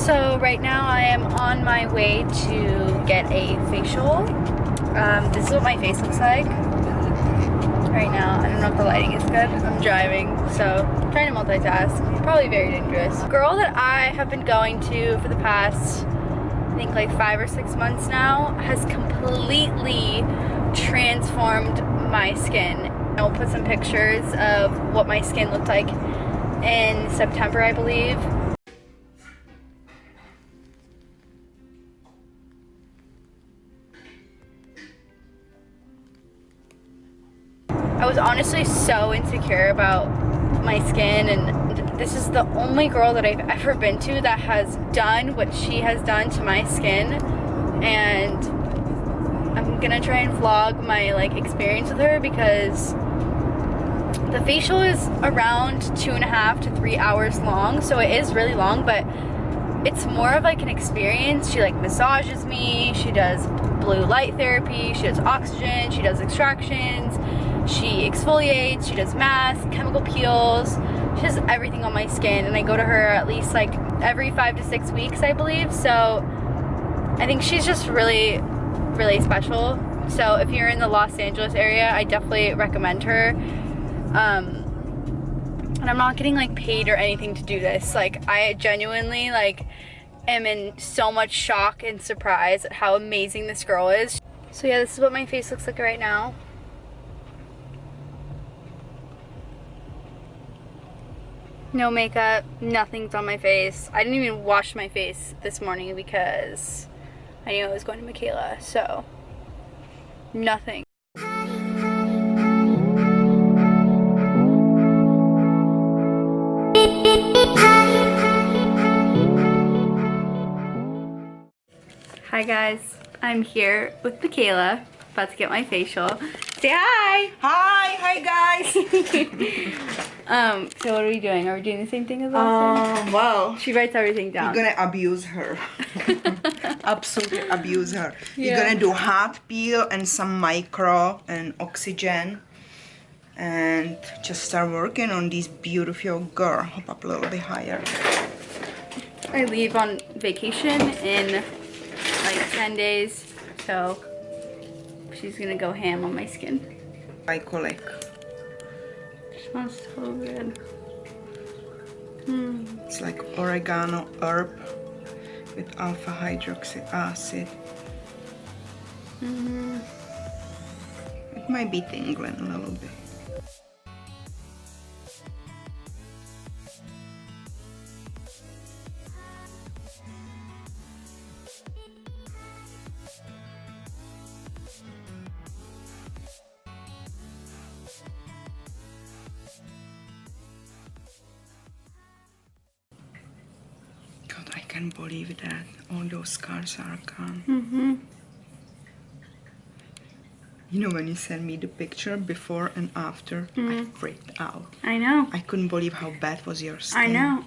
So right now I am on my way to get a facial. This is what my face looks like right now. I don't know if the lighting is good. I'm driving, so I'm trying to multitask. Probably very dangerous. The girl that I have been going to for the past, I think like 5 or 6 months now, has completely transformed my skin. I'll put some pictures of what my skin looked like in September, I believe. I was honestly so insecure about my skin, and this is the only girl that I've ever been to that has done what she has done to my skin, and I'm gonna try and vlog my like experience with her because the facial is around 2.5 to 3 hours long, so it is really long, but it's more of like an experience. She like massages me, she does blue light therapy, she does oxygen, she does extractions, she exfoliates, she does masks, chemical peels, she does everything on my skin, and I go to her at least like every 5 to 6 weeks, I believe. So I think she's just really, really special. So if you're in the Los Angeles area, I definitely recommend her. And I'm not getting like paid or anything to do this. Like, I genuinely like am in so much shock and surprise at how amazing this girl is. So yeah, this is what my face looks like right now. No makeup, nothing's on my face. I didn't even wash my face this morning because I knew I was going to Michaela, so nothing. Hi guys, I'm here with Michaela, about to get my facial. Say hi! Hi guys! So what are we doing? Are we doing the same thing as last time? Well, She writes everything down. you're gonna abuse her. Absolutely abuse her. Yeah. You're gonna do hot peel and some micro and oxygen. And just start working on this beautiful girl. Hop up a little bit higher. I leave on vacation in like 10 days, so she's gonna go ham on my skin. Glycolic. Smells so good. It's like oregano herb with alpha hydroxy acid. It might be tingling a little bit. God, I can't believe that all those scars are gone. You know, when you sent me the picture before and after, I freaked out. I know. I couldn't believe how bad was your skin. I know.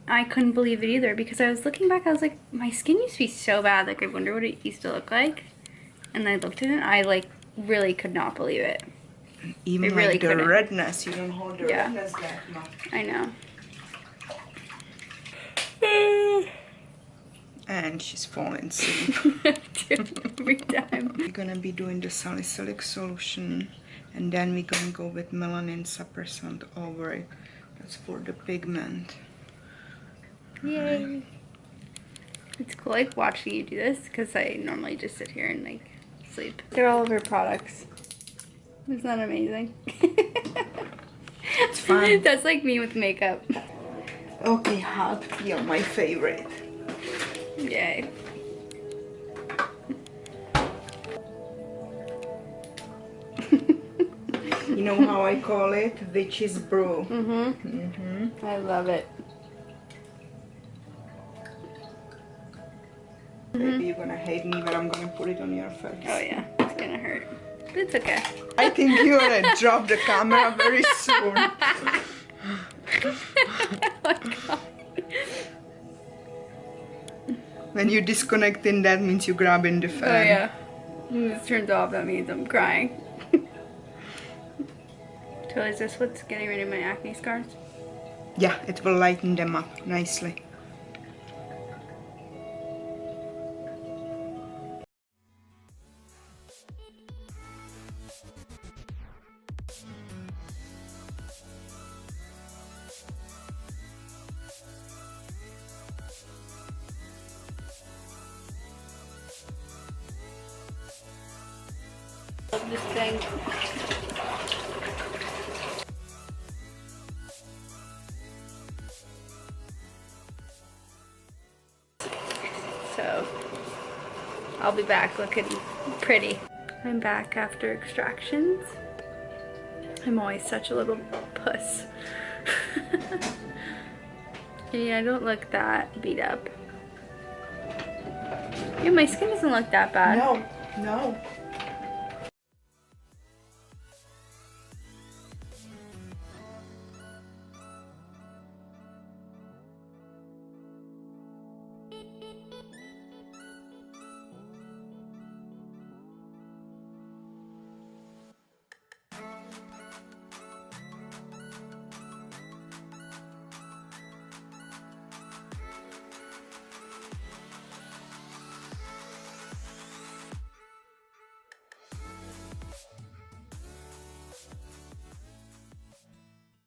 I couldn't believe it either because I was looking back, I was like, my skin used to be so bad, like I wonder what it used to look like. And I looked at it and I like really could not believe it. And even I really like the couldn't. redness, you don't hold the Yeah. redness that much. I know. And she's falling asleep. Dude, every time. We're gonna be doing the salicylic solution, and then we're gonna go with melanin suppressant over it. That's for the pigment. Yay. It's cool like watching you do this because I normally just sit here and like sleep. They're all of her products. Isn't that amazing? It's fun. That's like me with makeup. Okay, hot peel, my favorite. Yay. You know how I call it? Witch's brew. I love it. Maybe you're gonna hate me when I'm gonna put it on your face. Oh yeah, it's gonna hurt. But it's okay. I think you're gonna drop the camera very soon. Oh my god. When you disconnecting, that means you grabbing the fan. Oh yeah. When this turns off, that means I'm crying. So is this what's getting rid of my acne scars? Yeah, it will lighten them up nicely. Love this thing. So, I'll be back looking pretty. I'm back after extractions. I'm always such a little puss. And I don't look that beat up. Yeah, my skin doesn't look that bad. No, no.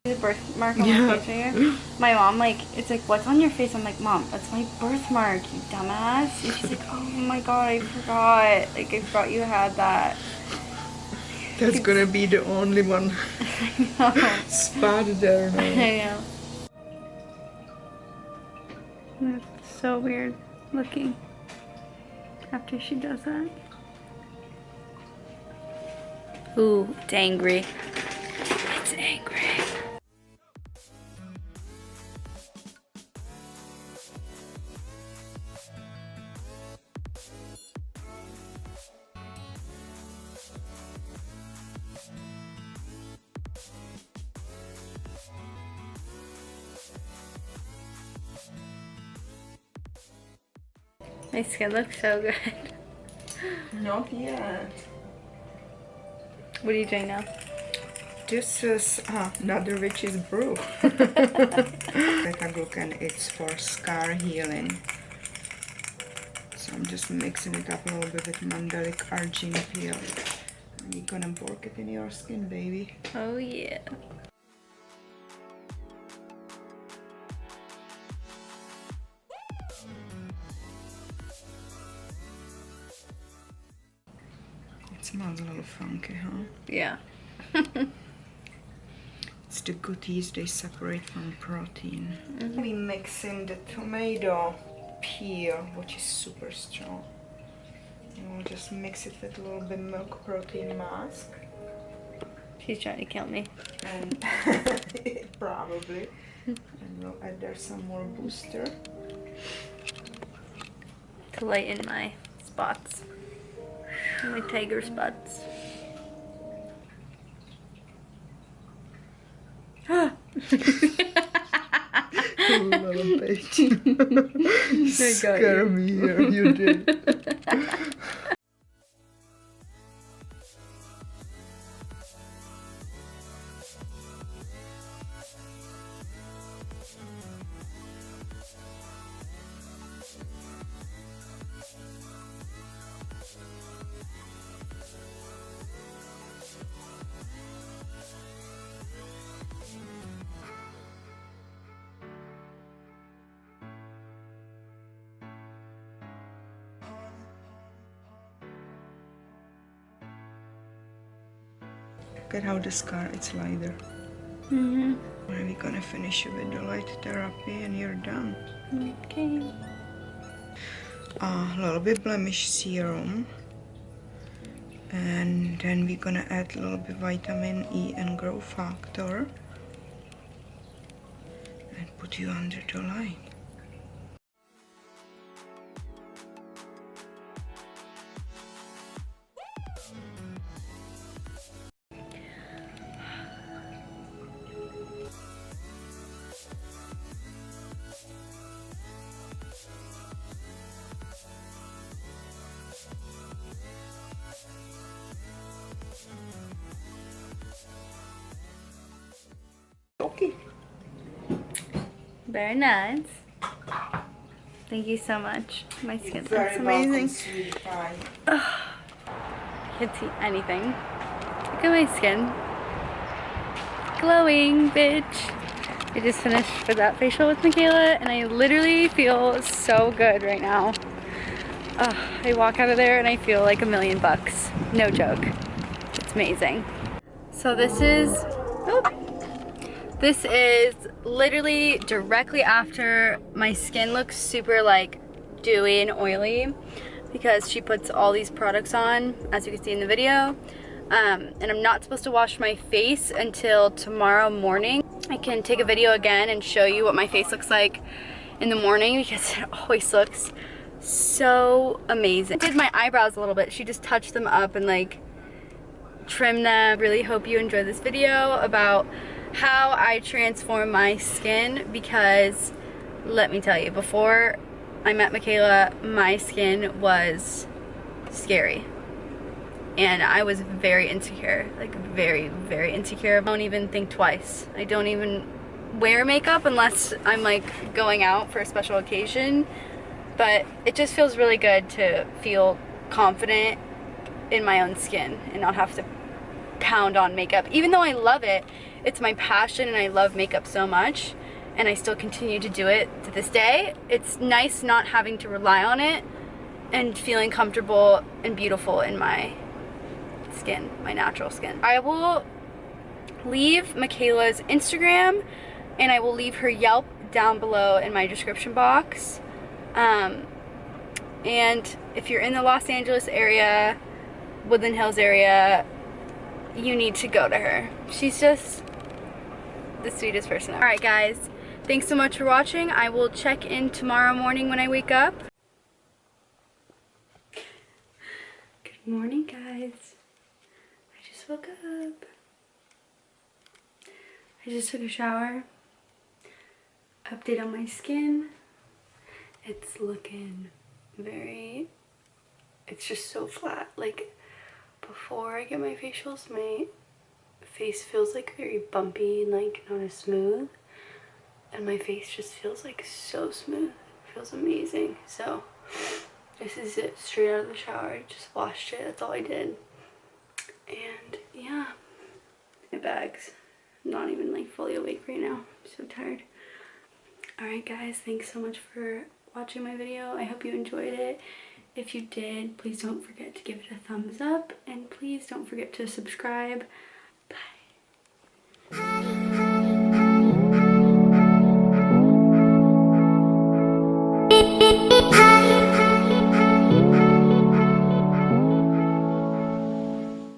The birthmark on my face right here. My mom, like, it's like, what's on your face? I'm like, Mom, that's my birthmark, you dumbass. And she's like, oh my god, I forgot. Like, I forgot you had that. That's gonna be the only one spotted there now. I know. That's so weird looking after she does that. Ooh, it's angry. It's angry. My skin looks so good. Not yet. What are you doing now? This is another witch's brew. Take a look, and it's for scar healing. So I'm just mixing it up a little bit with mandelic argine peel. And you're gonna work it in your skin, baby. Oh yeah. It smells a little funky, huh? Yeah. It's the goodies they separate from protein. We mix in the tomato peel, which is super strong. And we'll just mix it with a little bit milk protein mask. She's trying to kill me. And probably. And we'll add there some more booster. To lighten my spots. My tiger spots. Little bitch. Scare me here, you did. Look at how the scar, it's lighter. Mm-hmm. Are we gonna finish it with the light therapy and you're done? Okay. A little bit blemish serum. And then we're gonna add a little bit vitamin E and growth factor. And put you under the light. Okay. Very nice. Thank you so much. My skin looks Very amazing. welcome, sweetie pie. Can't see anything. Look at my skin. Glowing, bitch. I just finished with that facial with Michaela and I literally feel so good right now. I walk out of there and I feel like $1,000,000. No joke. It's amazing. So this is literally directly after my skin looks super like dewy and oily because she puts all these products on, as you can see in the video. And I'm not supposed to wash my face until tomorrow morning. I can take a video again and show you what my face looks like in the morning because it always looks so amazing. I did my eyebrows a little bit. She just touched them up and like trimmed them. Really hope you enjoyed this video about how I transform my skin, because let me tell you, before I met Michaela, my skin was scary. And I was very insecure, like very, very insecure. I don't even think twice. I don't even wear makeup unless I'm like going out for a special occasion. But it just feels really good to feel confident in my own skin and not have to pound on makeup. Even though I love it, it's my passion and I love makeup so much and I still continue to do it to this day. It's nice not having to rely on it and feeling comfortable and beautiful in my skin, my natural skin. I will leave Michaela's Instagram and I will leave her Yelp down below in my description box. And if you're in the Los Angeles area, Woodland Hills area, you need to go to her. She's just the sweetest person ever. Alright guys, thanks so much for watching. I will check in tomorrow morning when I wake up. Good morning guys. I just woke up. I just took a shower. Update on my skin. It's looking it's just so flat. Like before I get my facials, my face feels like very bumpy and like not as smooth. And my face just feels like so smooth. It feels amazing. So this is it, straight out of the shower. I just washed it, that's all I did. And yeah, my bags. I'm not even like fully awake right now. I'm so tired. Alright guys, thanks so much for watching my video. I hope you enjoyed it. If you did, please don't forget to give it a thumbs up and please don't forget to subscribe.